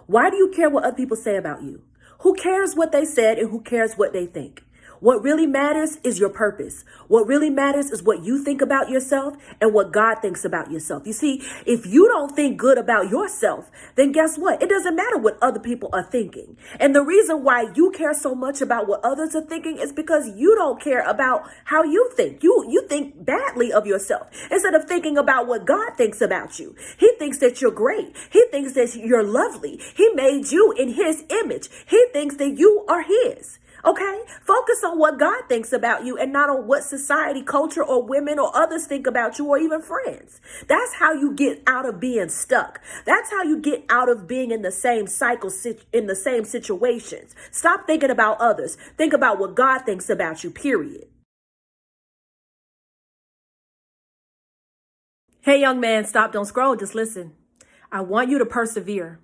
Why do you care what other people say about you? Who cares what they said and who cares what they think? What really matters is your purpose. What really matters is what you think about yourself and what God thinks about yourself. You see, if you don't think good about yourself, then guess what? It doesn't matter what other people are thinking. And the reason why you care so much about what others are thinking is because you don't care about how you think. You think badly of yourself instead of thinking about what God thinks about you. He thinks that you're great. He thinks that you're lovely. He made you in his image. He thinks that you are his. Okay, focus on what God thinks about you and not on what society, culture, or women or others think about you or even friends. That's how you get out of being stuck. That's how you get out of being in the same cycle, in the same situations. Stop thinking about others. Think about what God thinks about you, period. Hey, young man, stop, don't scroll, just listen. I want you to persevere.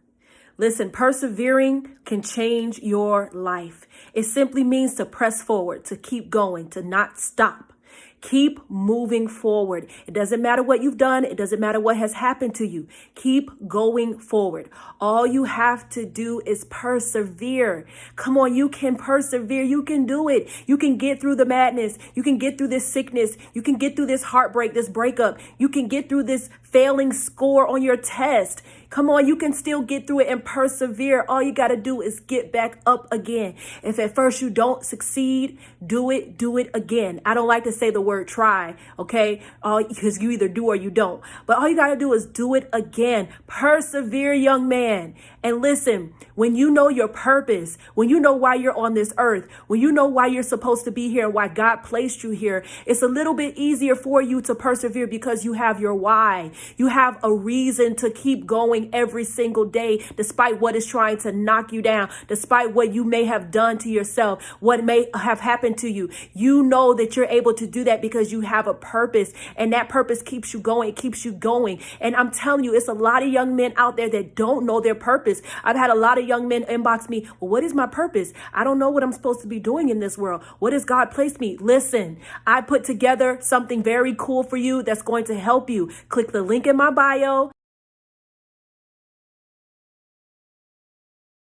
Listen, persevering can change your life. It simply means to press forward, to keep going, to not stop. Keep moving forward. It doesn't matter what you've done. It doesn't matter what has happened to you. Keep going forward. All you have to do is persevere. Come on, you can persevere. You can do it. You can get through the madness. You can get through this sickness. You can get through this heartbreak, this breakup. You can get through this failing score on your test. Come on, you can still get through it and persevere. All you got to do is get back up again. If at first you don't succeed, do it again. I don't like to say the word try, okay? Because you either do or you don't. But all you got to do is do it again. Persevere, young man. And listen, when you know your purpose, when you know why you're on this earth, when you know why you're supposed to be here and why God placed you here, it's a little bit easier for you to persevere because you have your why. You have a reason to keep going every single day, despite what is trying to knock you down, despite what you may have done to yourself, what may have happened to you. You know that you're able to do that because you have a purpose, and that purpose keeps you going. It keeps you going. And I'm telling you, it's a lot of young men out there that don't know their purpose. I've had a lot of young men inbox me, well, what is my purpose? I don't know what I'm supposed to be doing in this world. What has God placed me? Listen, I put together something very cool for you that's going to help you. Click the link in my bio.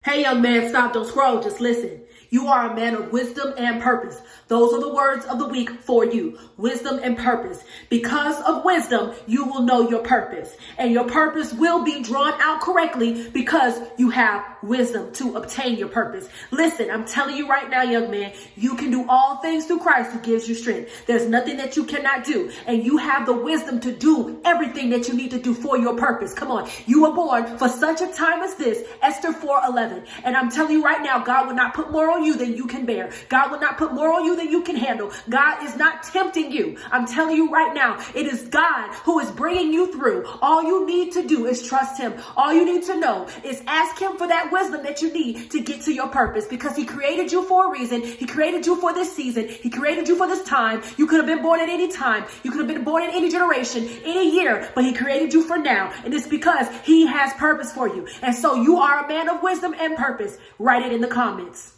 Hey, young man, stop, don't scroll, just listen. You are a man of wisdom and purpose. Those are the words of the week for you. Wisdom and purpose. Because of wisdom, you will know your purpose. And your purpose will be drawn out correctly because you have wisdom to obtain your purpose. Listen, I'm telling you right now, young man, you can do all things through Christ who gives you strength. There's nothing that you cannot do. And you have the wisdom to do everything that you need to do for your purpose. Come on. You were born for such a time as this. Esther 4:11. And I'm telling you right now, God will not put more on you than you can bear. God will not put more on you than you can handle. God is not tempting you. I'm telling you right now, it is God who is bringing you through. All you need to do is trust him. All you need to know is ask him for that wisdom that you need to get to your purpose, because he created you for a reason. He created you for this season. He created you for this time. You could have been born at any time. You could have been born in any generation, any year, but he created you for now. And it's because he has purpose for you. And so you are a man of wisdom and purpose. Write it in the comments.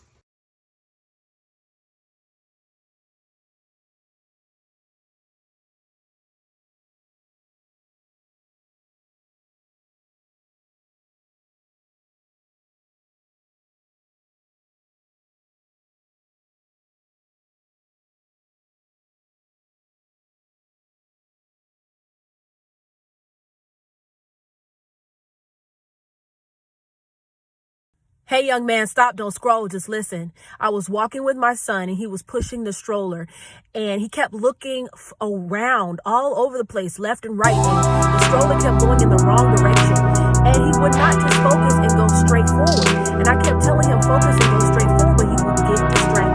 Hey, young man, stop, don't scroll, just listen. I was walking with my son and he was pushing the stroller and he kept looking around all over the place, left and right. And the stroller kept going in the wrong direction and he would not just focus and go straight forward. And I kept telling him, focus and go straight forward, but he would get distracted.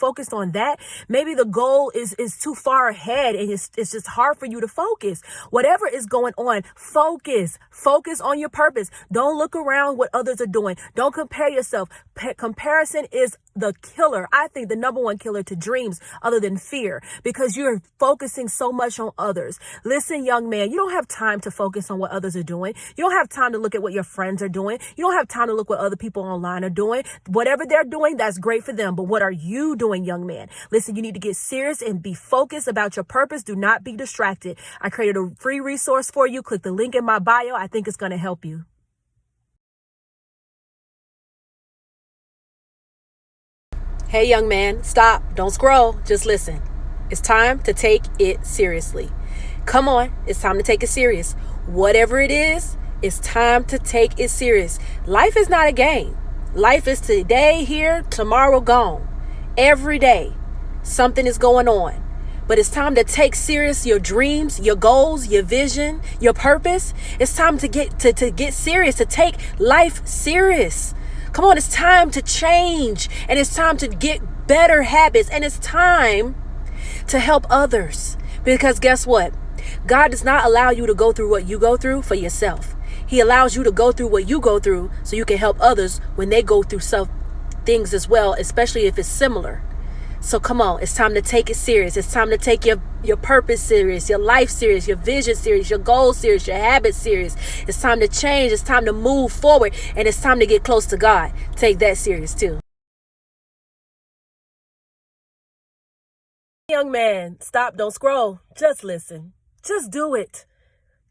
focused on that, maybe the goal is too far ahead and it's just hard for you to focus. Whatever is going on, focus on your purpose. Don't look around what others are doing. Don't compare yourself. Comparison is the killer. I think the number one killer to dreams other than fear, because you're focusing so much on others. Listen, young man, you don't have time to focus on what others are doing. You don't have time to look at what your friends are doing. You don't have time to look what other people online are doing. Whatever they're doing, that's great for them. But what are you doing, young man? Listen, you need to get serious and be focused about your purpose. Do not be distracted. I created a free resource for you. Click the link in my bio. I think it's going to help you. Hey, young man, stop. Don't scroll. Just listen. It's time to take it seriously. Come on. It's time to take it serious. Whatever it is, it's time to take it serious. Life is not a game. Life is today here, tomorrow gone. Every day, something is going on. But it's time to take serious your dreams, your goals, your vision, your purpose. It's time to get serious, to take life serious. Come on, it's time to change, and it's time to get better habits, and it's time to help others. Because guess what? God does not allow you to go through what you go through for yourself. He allows you to go through what you go through so you can help others when they go through some things as well, especially if it's similar. So come on, it's time to take it serious. It's time to take your purpose serious, your life serious, your vision serious, your goals serious, your habits serious. It's time to change. It's time to move forward, and it's time to get close to God. Take that serious too. Young man, stop, don't scroll. Just listen. Just do it.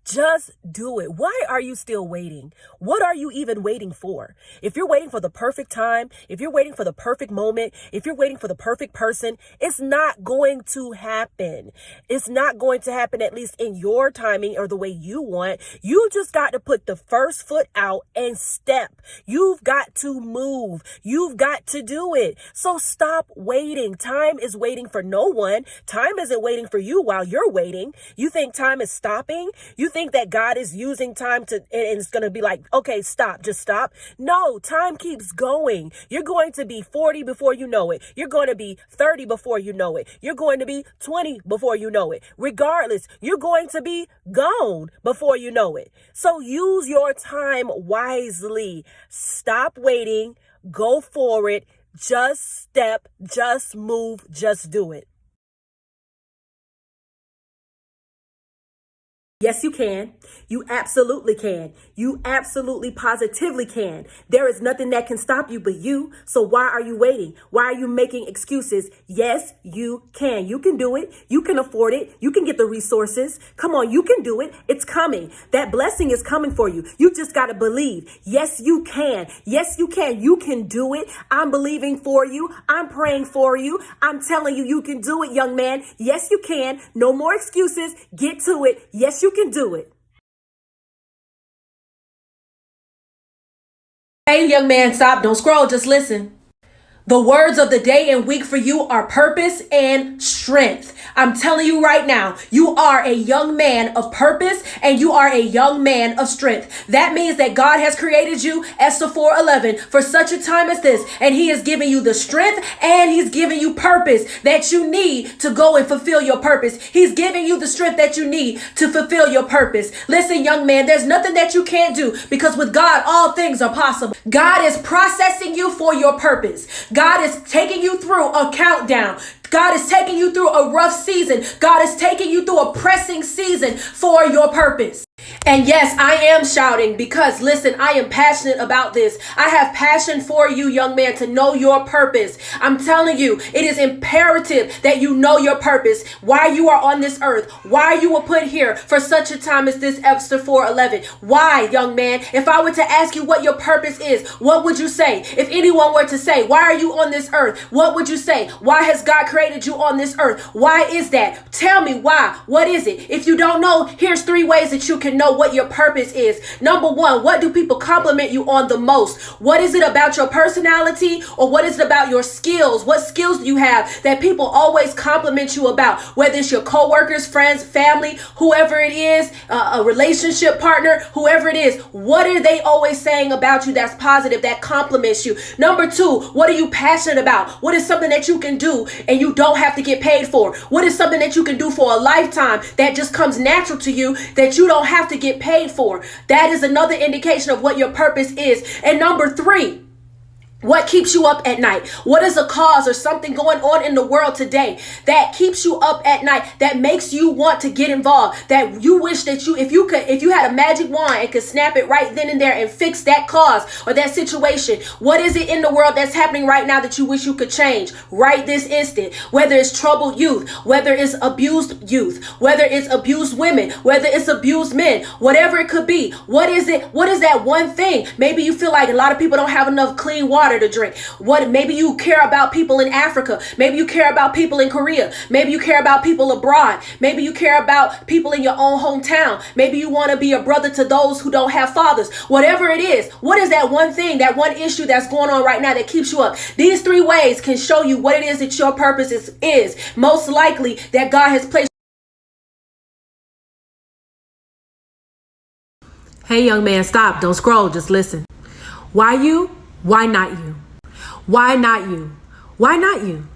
Just do it. Why are you still waiting? What are you even waiting for? If you're waiting for the perfect time, if you're waiting for the perfect moment, if you're waiting for the perfect person, it's not going to happen. It's not going to happen, at least in your timing or the way you want. You just got to put the first foot out and step. You've got to move. You've got to do it. So stop waiting. Time is waiting for no one. Time isn't waiting for you while you're waiting. You think time is stopping? You think that God is using time and it's going to be like, okay, stop, just stop. No, time keeps going. You're going to be 40 before you know it. You're going to be 30 before you know it. You're going to be 20 before you know it. Regardless, you're going to be gone before you know it. So use your time wisely. Stop waiting. Go for it. Just step, just move, just do it. Yes, you can. You absolutely can. You absolutely positively can. There is nothing that can stop you but you. So why are you waiting? Why are you making excuses? Yes, you can. You can do it. You can afford it. You can get the resources. Come on, you can do it. It's coming. That blessing is coming for you. You just got to believe. Yes, you can. Yes, you can. You can do it. I'm believing for you. I'm praying for you. I'm telling you, you can do it, young man. Yes, you can. No more excuses. Get to it. Yes, you can do it. Hey, young man, stop. Don't scroll. Just listen. The words of the day and week for you are purpose and strength. I'm telling you right now, you are a young man of purpose and you are a young man of strength. That means that God has created you, Esther 4:11, for such a time as this. And he is giving you the strength and he's giving you purpose that you need to go and fulfill your purpose. He's giving you the strength that you need to fulfill your purpose. Listen, young man, there's nothing that you can't do because with God, all things are possible. God is processing you for your purpose. God is taking you through a countdown. God is taking you through a rough season. God is taking you through a pressing season for your purpose. And yes, I am shouting because listen, I am passionate about this. I have passion for you, young man, to know your purpose. I'm telling you, it is imperative that you know your purpose, why you are on this earth, why you were put here for such a time as this, Esther 4:11. Why, young man? If I were to ask you what your purpose is, what would you say? If anyone were to say, why are you on this earth? What would you say? Why has God created you on this earth? Why is that? Tell me why. What is it? If you don't know, here's 3 ways that you can know on what your purpose is. Number one, what do people compliment you on the most? What is it about your personality, or what is it about your skills? What skills do you have that people always compliment you about? Whether it's your coworkers, friends, family, whoever it is, a relationship partner, whoever it is, what are they always saying about you that's positive, that compliments you? Number two, what are you passionate about? What is something that you can do and you don't have to get paid for? What is something that you can do for a lifetime that just comes natural to you that you don't have to get paid for? That is another indication of what your purpose is. And number three, what keeps you up at night? What is a cause or something going on in the world today that keeps you up at night, that makes you want to get involved, that you wish that if you had a magic wand and could snap it right then and there and fix that cause or that situation? What is it in the world that's happening right now that you wish you could change right this instant? Whether it's troubled youth, whether it's abused youth, whether it's abused women, whether it's abused men, whatever it could be. What is it? What is that one thing? Maybe you feel like a lot of people don't have enough clean water to drink. Maybe you care about people in Africa. Maybe you care about people in Korea. Maybe you care about people abroad. Maybe you care about people in your own hometown. Maybe you want to be a brother to those who don't have fathers. Whatever it is, what is that one thing, that one issue that's going on right now that keeps you up? These three ways can show you what it is that your purpose is. Most likely that God has placed. Hey, young man, stop. Don't scroll. Just listen. Why you? Why not you? Why not you? Why not you?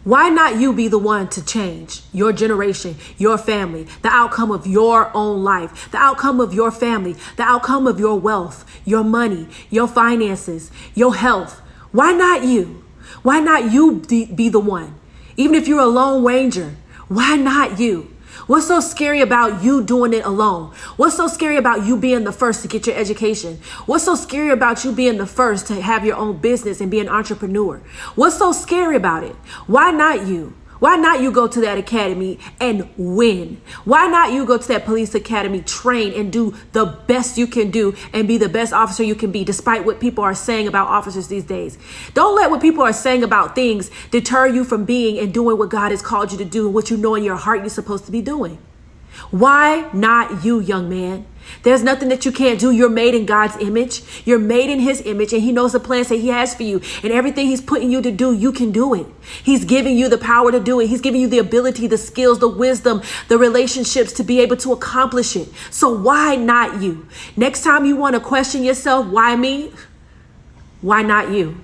Why not you be the one to change your generation, your family, the outcome of your own life, the outcome of your family, the outcome of your wealth, your money, your finances, your health? Why not you? Why not you be the one? Even if you're a lone ranger, why not you? What's so scary about you doing it alone? What's so scary about you being the first to get your education? What's so scary about you being the first to have your own business and be an entrepreneur? What's so scary about it? Why not you? Why not you go to that academy and win? Why not you go to that police academy, train and do the best you can do and be the best officer you can be, despite what people are saying about officers these days? Don't let what people are saying about things deter you from being and doing what God has called you to do and what you know in your heart you're supposed to be doing. Why not you, young man? There's nothing that you can't do. You're made in God's image. You're made in his image, and he knows the plans that he has for you, and everything he's putting you to do, you can do it. He's giving you the power to do it. He's giving you the ability, the skills, the wisdom, the relationships to be able to accomplish it. So why not you? Next time you want to question yourself, why me? Why not you?